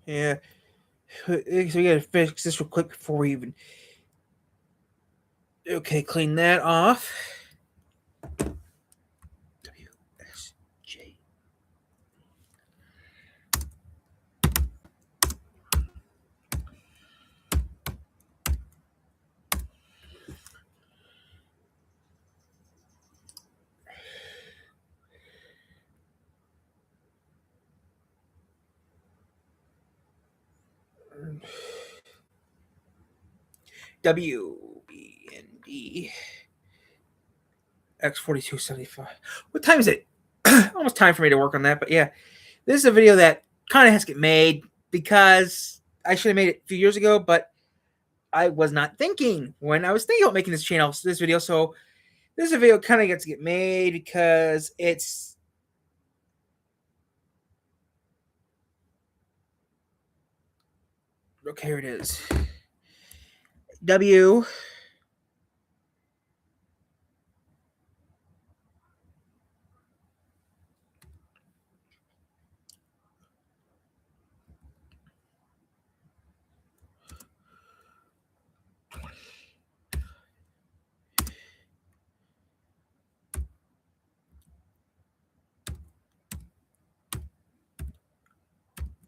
Yeah. So we gotta fix this real quick before we even. Okay, clean that off. WSJ. WBND X4275. What time is it? Almost time for me to work on that, but yeah. This is a video that kind of has to get made because I should have made it a few years ago, but I was not thinking when I was thinking about making this video. So this video kind of gets to get made because it's okay. Here it is. W.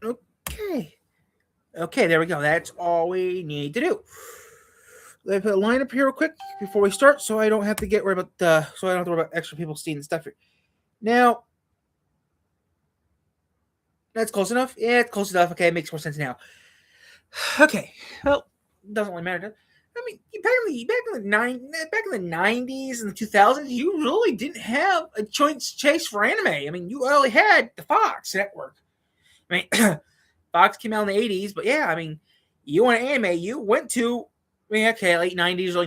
Okay. Okay, there we go. That's all we need to do. Let me put a line up here real quick before we start, so I don't have to get worried about so I don't have to worry about extra people seeing the stuff here. Now, that's close enough. Yeah, it's close enough. Okay, it makes more sense now. Okay, well, doesn't really matter. I mean, back in the '90s and the 2000s, you really didn't have a choice chase for anime. I mean, you only had the Fox network. I mean, Fox came out in the '80s, but yeah, I mean, you want anime, you went to, I mean, okay, late '90s, I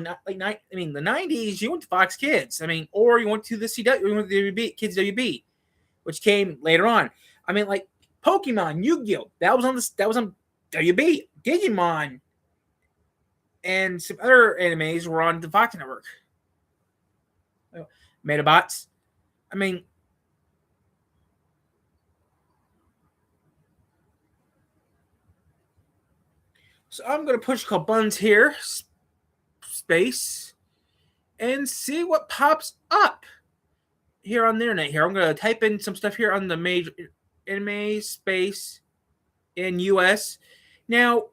mean, the '90s, you went to Fox Kids. I mean, or you went to the CW, or you went to the WB, Kids WB, which came later on. I mean, like Pokemon, Yu-Gi-Oh, that was on WB, Digimon, and some other animes were on the Fox network. Metabots. I mean, so I'm gonna push a couple buttons here, space, and see what pops up here on the internet. Here, I'm gonna type in some stuff here on the major anime space in US. Now,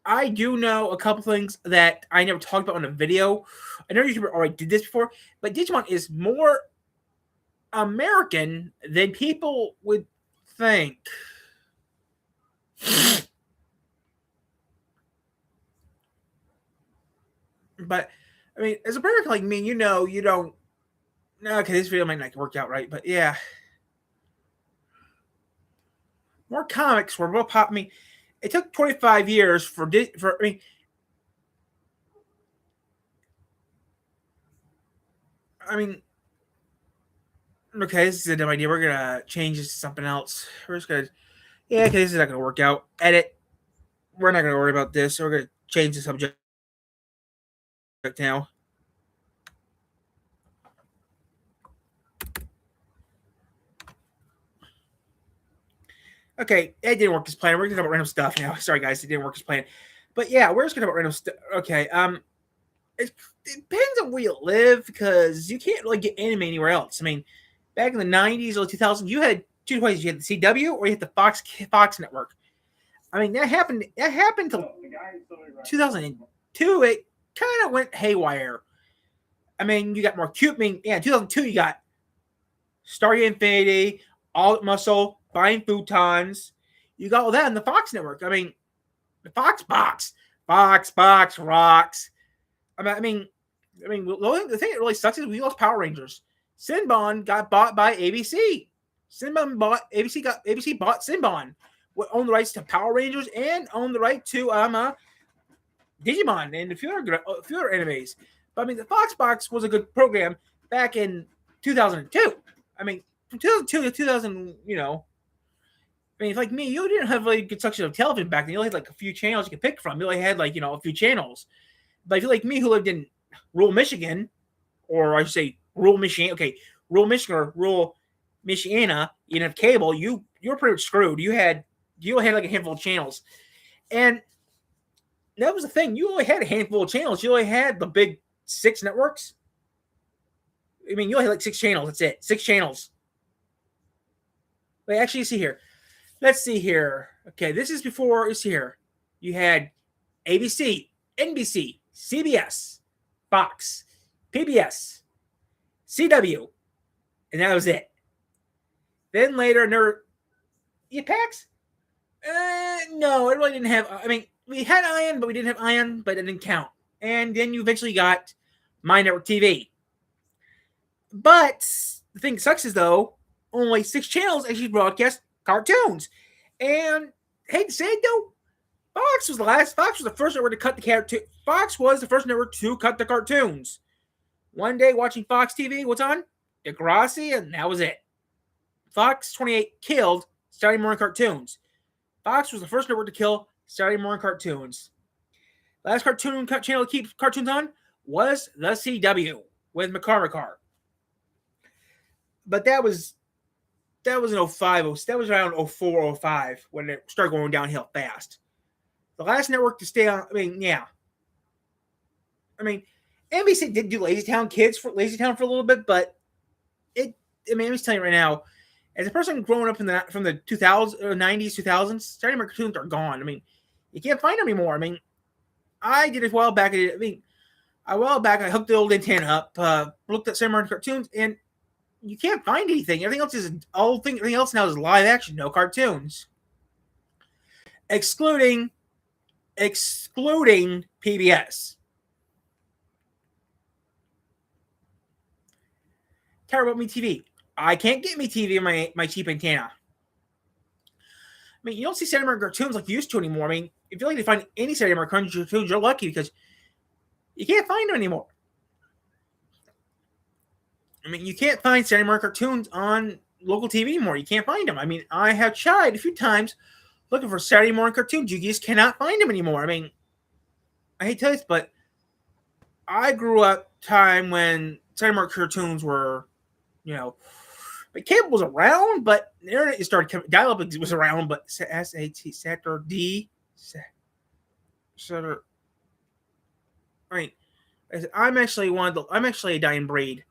I do know a couple things that I never talked about in a video. I know YouTuber already did this before, but Digimon is more American than people would think. But I mean, as a American like me, you know, you don't. Okay, this video might not work out right, but yeah, more comics were real pop. I mean, it took 25 years for I mean, okay, this is a dumb idea. We're gonna change this to something else. We're just gonna, yeah, okay, this is not gonna work out. Edit. We're not gonna worry about this. We're gonna change the subject now. Okay, it didn't work as planned. We're gonna talk about random stuff now. Sorry, guys, it didn't work as planned. But yeah, we're just gonna talk about random stuff. Okay, it depends on where you live because you can't really get anime anywhere else. I mean, back in the '90s or 2000s, you had two ways: you had the CW or you had the Fox network. I mean, that happened. That happened to 2002. It kind of went haywire. I mean, you got more cute. I mean, yeah, 2002, you got Stargate Infinity, All Muscle, Buying Futons. You got all that in the Fox network. I mean, the Fox box rocks. I mean, the thing that really sucks is we lost Power Rangers. Sinbon got bought by ABC. ABC bought Sinbon, owned the rights to Power Rangers and owned the right to Digimon and a few other animes. But I mean, the Fox Box was a good program back in 2002. I mean, from 2002 to 2000, you know. I mean, like me, you didn't have really good section of television back then. You only had like a few channels you could pick from. You only had like, you know, a few channels. But if you're like me who lived in rural Michigan, or I should say rural Michigan, okay, rural Michigan or rural Michiana, you didn't have cable, you were pretty much screwed. You had You only had like a handful of channels, and that was the thing. You only had a handful of channels. You only had the big 6 networks. I mean, you only had like 6 channels. That's it. 6 channels. Wait, actually, you see here. Let's see here. Okay, this is before. You see here. You had ABC, NBC, CBS, Fox, PBS, CW, and that was it. Then later, PAX? No, it really didn't have. I mean, we had Ion, but we didn't have Ion, but it didn't count. And then you eventually got My Network TV. But the thing that sucks is, though, only 6 channels actually broadcast cartoons. And hate to say it, though, Fox was the first network to cut the cartoon. Fox was the first network to cut the cartoons. One day watching Fox TV, what's on? Degrassi, and that was it. Fox 28 killed Saturday morning cartoons. Fox was the first network to kill Saturday morning cartoons. Last cartoon channel to keep cartoons on was the CW with McCarmichael. But that was in 05. That was around 04, 05 when it started going downhill fast. The last network to stay on, NBC did do Lazy Town for a little bit, but I'm just telling you right now, as a person growing up from the 2000s, 90s, 2000s, Saturday morning cartoons are gone. You can't find them anymore. I did it a while back. I hooked the old antenna up, looked at Saturday morning cartoons, and you can't find anything. Everything else now is live action, no cartoons, excluding PBS. Care about Me TV. I can't get Me TV in my cheap antenna. You don't see Saturday morning cartoons like you used to anymore. If you like to find any Saturday morning cartoons, you're lucky because you can't find them anymore. You can't find Saturday morning cartoons on local TV anymore. You can't find them. I have tried a few times looking for Saturday morning cartoons. You just cannot find them anymore. I hate to tell you this, but I grew up time when Saturday morning cartoons were, but cable was around, but the internet started coming. Dial-up was around, but Saturday. I'm actually a dying breed.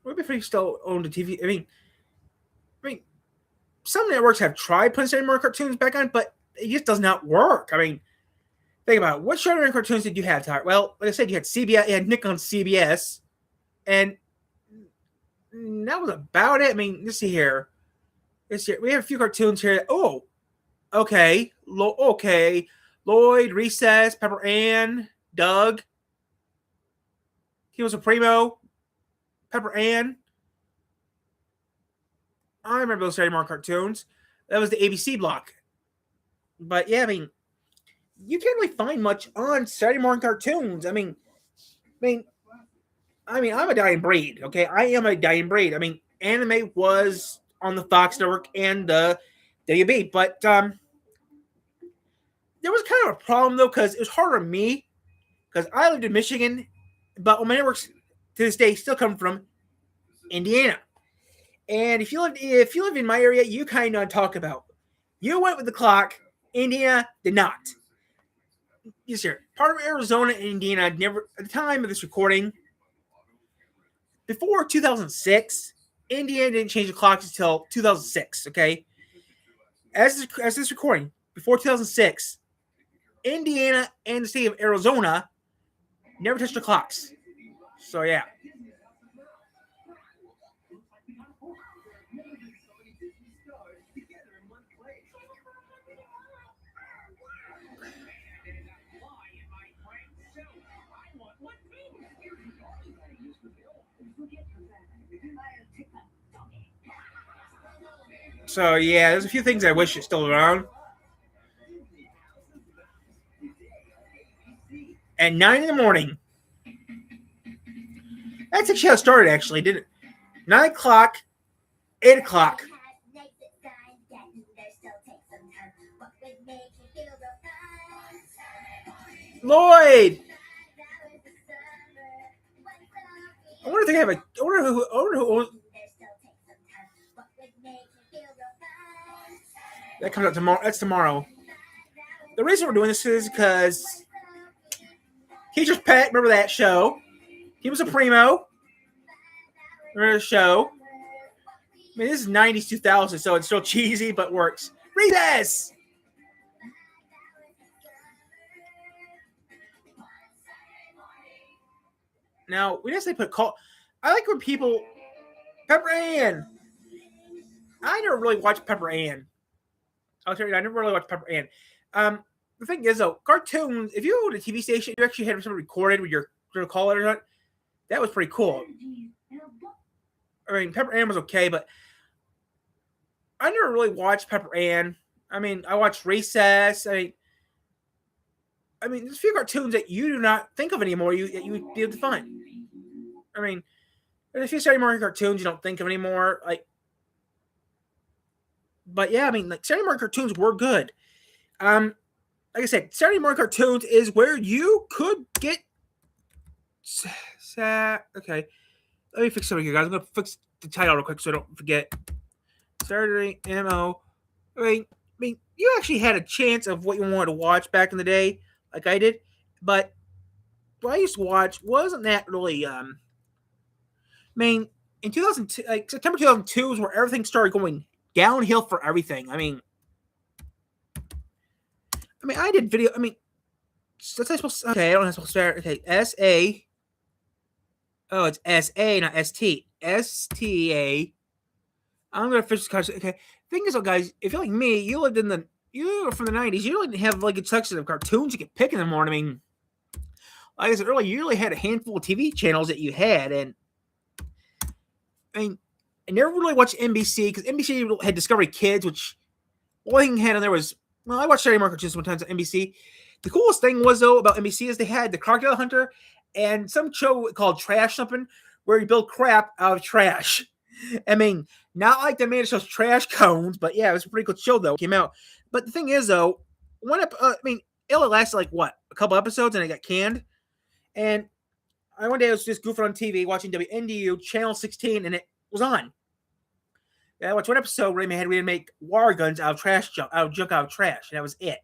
What if we still owned a TV? Some networks have tried putting Saturday morning cartoons back on, but it just does not work. Think about it. What Saturday morning cartoons did you have, Tyler? Well, like I said, you had CBS, you had Nick on CBS, and that was about it. Let's see here. We have a few cartoons here. Oh, okay. Okay. Lloyd, Recess, Pepper Ann, Doug, Kilo Supremo, Pepper Ann. I remember those Saturday morning cartoons. That was the ABC block. But yeah, you can't really find much on Saturday morning cartoons. I'm a dying breed. Okay, I am a dying breed. Anime was on the Fox network and the WB, but there was kind of a problem though because it was harder on me because I lived in Michigan, but my networks to this day still come from Indiana. And if you live in my area, you kind of know what I'm talking about. You went with the clock. Indiana did not. Yes, sir. Part of Arizona and Indiana never, at the time of this recording, before 2006, Indiana didn't change the clocks until 2006. Okay, as this recording, before 2006, Indiana and the state of Arizona never touched the clocks. So yeah. So yeah, there's a few things I wish are still around. At 9 in the morning. That's actually how it started, actually, didn't it? 9 o'clock, 8 o'clock. Lloyd! I wonder if they have a. I wonder who that comes out tomorrow. That's tomorrow. The reason we're doing this is because Teacher's Pet. Remember that show? He was a primo. Remember the show? I mean, this is 90s, 2000, so it's still cheesy, but works. Recess! Now, we didn't say put call. I like when people. Pepper Ann! I never really watched Pepper Ann. I'll tell you, I never really watched Pepper Ann. The thing is, though, cartoons, if you go to a TV station, you actually had something recorded with your call it or not, that was pretty cool. I mean, Pepper Ann was okay, but I never really watched Pepper Ann. I mean, I watched Recess. I mean, there's a few cartoons that you do not think of anymore. You would be able to find. I mean, there's a few Saturday morning cartoons you don't think of anymore. But yeah, I mean, like Saturday morning cartoons were good. Like I said, Saturday morning cartoons is where you could get. Okay, let me fix something here, guys. I'm gonna fix the title real quick so I don't forget. Saturday MO. I mean, you actually had a chance of what you wanted to watch back in the day, like I did. But what I used to watch wasn't that really. I mean, in 2002, like September 2002 is where everything started going downhill for everything. I mean, I did video. I mean, that's not supposed to, okay, I don't have to start. Okay, S-A. Oh, it's S-A, not S-T. S-T-A. I'm going to finish this conversation. Okay. Thing is, though, guys, if you're like me, you were from the 90s. You didn't have like a section of cartoons you could pick in the morning. I mean, like I said earlier, you really had a handful of TV channels that you had. And I mean, I never really watched NBC because NBC had Discovery Kids, which one thing had on there was, well, I watched Saturday morning cartoons sometimes on NBC. The coolest thing was, though, about NBC is they had the Crocodile Hunter and some show called Trash something where you build crap out of trash. I mean, not like they made those trash cones, but yeah, it was a pretty good show, though. It came out. But the thing is, though, it only lasted like, what, a couple episodes and it got canned. And one day I was just goofing on TV watching WNDU Channel 16 and it was on. Yeah, I watched one episode where we had to make water guns out of junk out of trash, and that was it.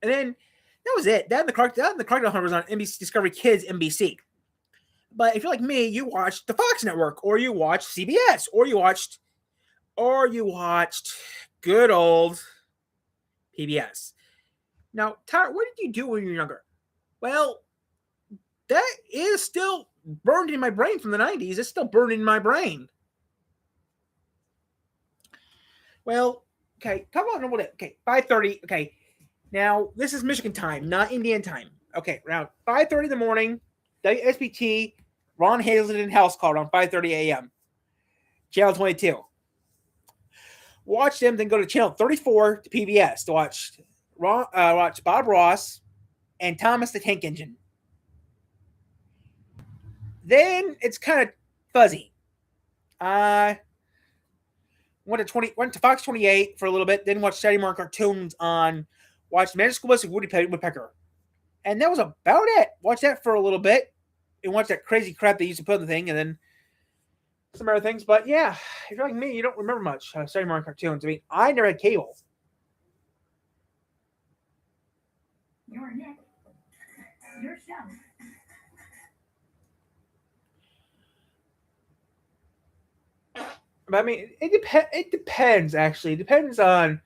And then that was it. Then the Crocodile Hunter was on NBC Discovery Kids NBC. But if you're like me, you watched the Fox Network, or you watched CBS, or you watched good old PBS. Now, Tyler, what did you do when you were younger? Well, that is still burned in my brain from the 90s. It's still burned in my brain. Well, okay, come on, okay, 5:30. Okay, now this is Michigan time, not Indian time. Okay, around 5:30 in the morning, WSBT, Ron Hazelton House Call around 5:30 a.m. Channel 22. Watch them, then go to Channel 34 to PBS to watch Bob Ross and Thomas the Tank Engine. Then it's kind of fuzzy. Went to Fox 28 for a little bit, then watched Saturday morning cartoons watched Magic School Bus with Woody Woodpecker. And that was about it. Watched that for a little bit. And watched that crazy crap they used to put on the thing, and then some other things. But yeah, if you're like me, you don't remember much Saturday morning cartoons. I mean, I never had cable. Your neck. Your show. But I mean, it depends, actually. It depends on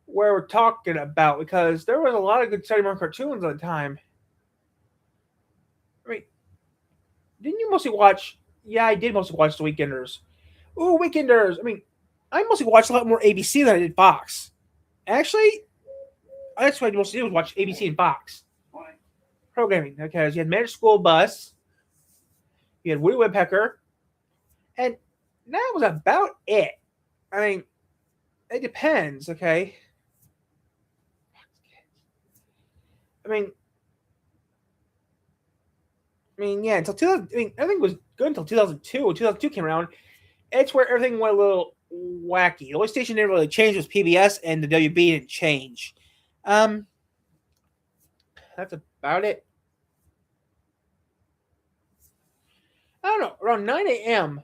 where we're talking about, because there was a lot of good Saturday morning cartoons at the time. I mean, didn't you mostly watch? Yeah, I did mostly watch the Weekenders. Ooh, Weekenders. I mean, I mostly watched a lot more ABC than I did Fox. Actually, that's what I mostly did was watch ABC and Fox programming, because you had Magic School Bus, you had Woody Woodpecker, and that was about it. I mean, it depends, okay? I mean, yeah, until 2000, everything was good until 2002. When 2002 came around, it's where everything went a little wacky. The only station that didn't really change was PBS, and the WB didn't change. That's about it. I don't know, around 9 a.m.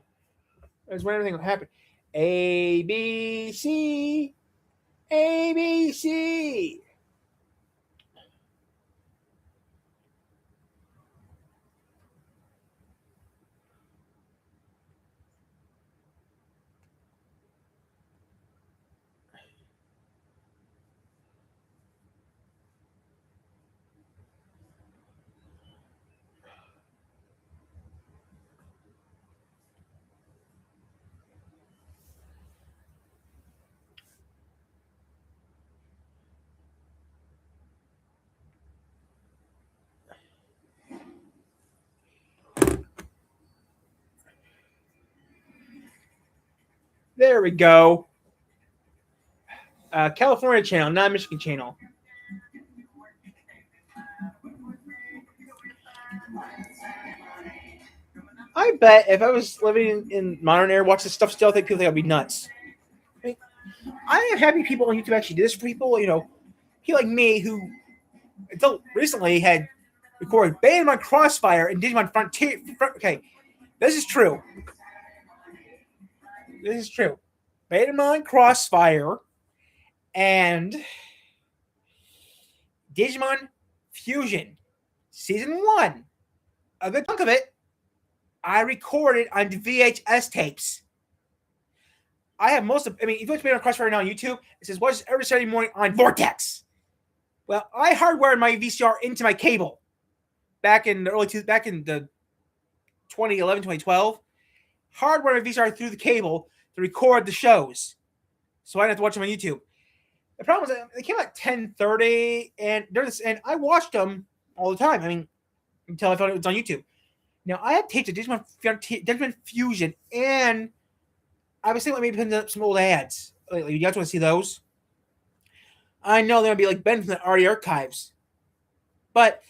is when everything would happen. ABC, ABC. There we go. California channel, not Michigan channel. I bet if I was living in modern era, watching this stuff still, I think people think I'd be nuts. I am happy people on YouTube actually do this for people. People like me who until recently had recorded Digimon Crossfire and Digimon Frontier. Okay, this is true. This is true. Digimon Crossfire and Digimon Fusion Season 1. A good chunk of it I recorded on VHS tapes. I have most of. I mean, if you look at Digimon Crossfire now on YouTube, it says watch every Saturday morning on Vortex. Well, I hardwired my VCR into my cable back in the 2011, 2012. Hardwired my VCR through the cable to record the shows, so I didn't have to watch them on YouTube. The problem was they came out at 10:30, and I watched them all the time. I mean, until I found it was on YouTube. Now I had taped of Digimon Fusion, and I was thinking maybe putting up some old ads. You guys want to see those? I know they're gonna be like Ben from the RD archives, but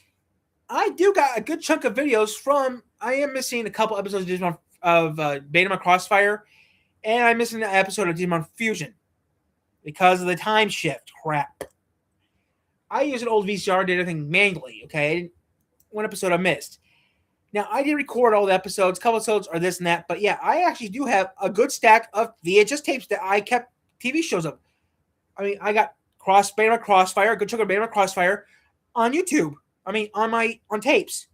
I do got a good chunk of videos from. I am missing a couple episodes of Digimon Digimon Crossfire, and I'm missing an episode of Digimon Fusion because of the time shift crap. I use an old VCR, did everything manually. Okay, one episode I missed. Now I did record all the episodes. A couple episodes are this and that, but yeah, I actually do have a good stack of VHS tapes that I kept TV shows of. I mean, I got Digimon Crossfire, a good chunk of Digimon Crossfire on YouTube. I mean, on tapes.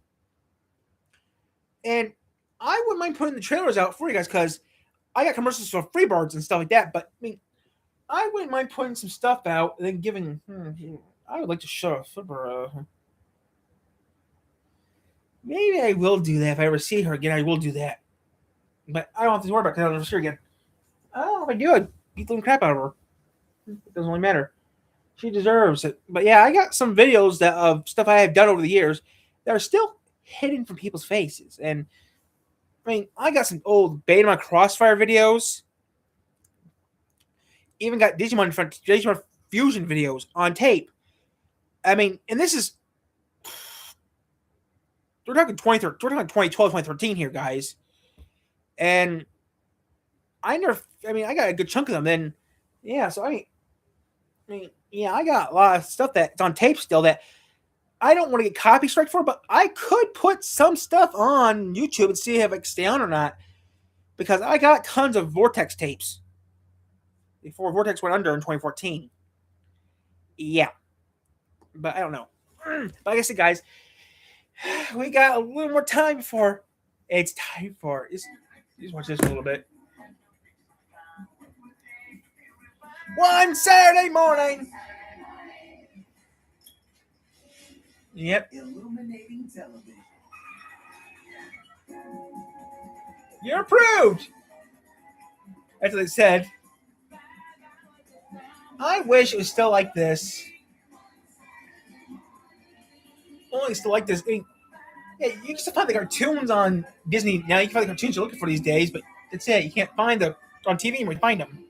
And I wouldn't mind putting the trailers out for you guys because I got commercials for Freebirds and stuff like that. But I mean, I wouldn't mind putting some stuff out and then giving. I would like to show a flipper. Maybe I will do that if I ever see her again. I will do that, but I don't have to worry about it because I'll never see her again. I don't know if I do. I'd beat the crap out of her. It doesn't really matter. She deserves it. But yeah, I got some videos that of stuff I have done over the years that are still hidden from people's faces. And I mean, I got some old Digimon Crossfire videos. Even got Digimon Fusion videos on tape. I mean, and this is we're talking 2012, 2013 here, guys. And I got a good chunk of them. Then, yeah. So I mean, yeah, I got a lot of stuff that's on tape still that I don't want to get copy strike for, but I could put some stuff on YouTube and see if it stay on or not. Because I got tons of Vortex tapes before Vortex went under in 2014. Yeah. But I don't know. But like I said, guys, we got a little more time before it's time for. Just watch this a little bit. One Saturday morning. Yep. Illuminating television. You're approved. That's what they said. I wish it was still like this. Only still like this. I mean, yeah, you can still find the cartoons on Disney now. You can find the cartoons you're looking for these days, but that's it. You can't find them on TV anymore. You find them.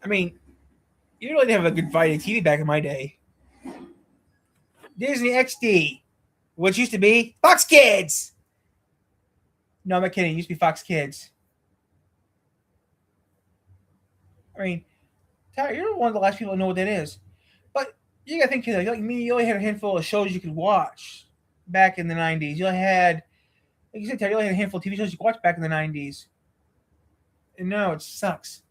I mean, you really didn't have a good variety of TV back in my day. Disney XD, which used to be Fox Kids. No, I'm not kidding. It used to be Fox Kids. I mean, Tyler, you're one of the last people to know what that is. But you gotta think, like me, you only had a handful of shows you could watch back in the '90s. You only had, like you said, Tyler, you only had a handful of TV shows you could watch back in the '90s. And no, it sucks.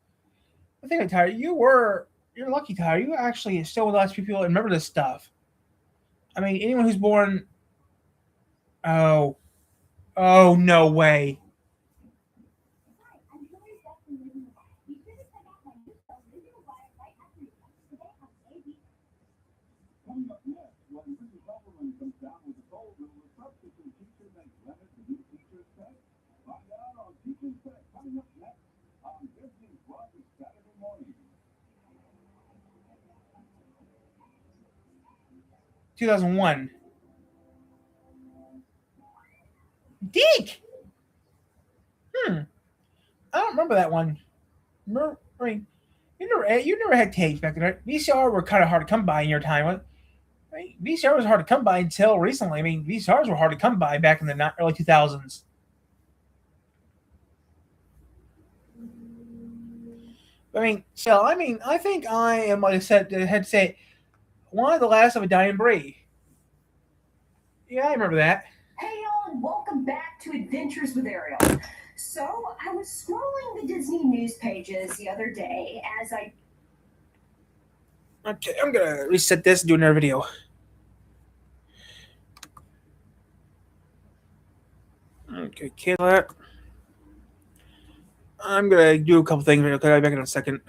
The thing, Tyler, you're lucky, Tyler. You actually still one of the last people that remember this stuff. I mean, anyone who's born, oh, oh, no way. – 2001. Deke. I don't remember that one. I mean, you never had tapes back then. Right? VCR were kind of hard to come by in your time. I mean, VCR was hard to come by until recently. I mean, VCRs were hard to come by back in the early 2000s. I think I am, like I said, had to say, one of the last of a dying breed. Yeah, I remember that. Hey y'all, and welcome back to Adventures with Ariel. So, I was scrolling the Disney news pages the other day as I. Okay, I'm gonna reset this and do another video. Okay, kill that. I'm gonna do a couple things. I'll be back in a second.